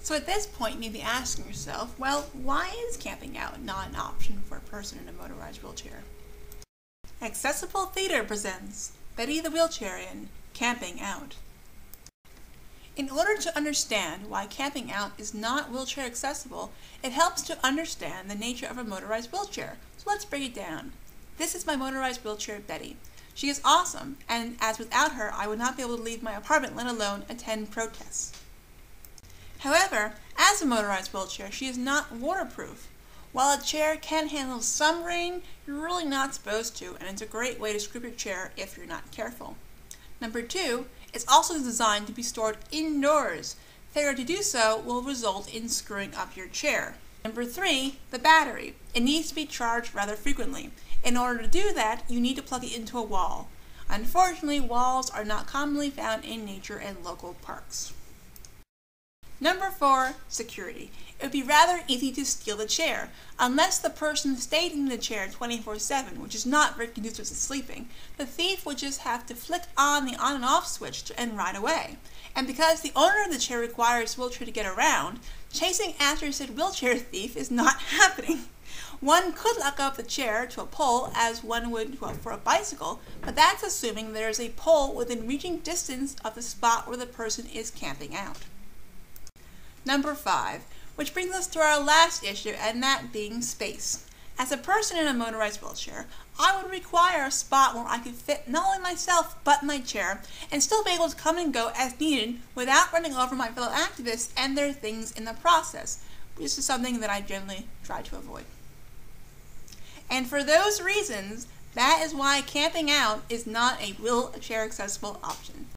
So at this point, you may be asking yourself, well, why is camping out not an option for a person in a motorized wheelchair? Accessible Theater presents Betty the Wheelchairian, Camping Out. In order to understand why camping out is not wheelchair accessible, it helps to understand the nature of a motorized wheelchair. So let's break it down. This is my motorized wheelchair, Betty. She is awesome, and as without her, I would not be able to leave my apartment, let alone attend protests. However, as a motorized wheelchair, she is not waterproof. While a chair can handle some rain, you're really not supposed to, and it's a great way to screw your chair if you're not careful. Number 2, it's also designed to be stored indoors. Failure to do so will result in screwing up your chair. Number 3, the battery. It needs to be charged rather frequently. In order to do that, you need to plug it into a wall. Unfortunately, walls are not commonly found in nature and local parks. Number 4, security. It would be rather easy to steal the chair, unless the person stayed in the chair 24/7, which is not very conducive to sleeping. The thief would just have to flick on the on and off switch and ride away. And because the owner of the chair requires the wheelchair to get around, chasing after said wheelchair thief is not happening. One could lock up the chair to a pole as one would for a bicycle, but that's assuming there is a pole within reaching distance of the spot where the person is camping out. Number 5, which brings us to our last issue, and that being space. As a person in a motorized wheelchair, I would require a spot where I could fit not only myself but my chair and still be able to come and go as needed without running over my fellow activists and their things in the process. This is something that I generally try to avoid. And for those reasons, that is why camping out is not a wheelchair accessible option.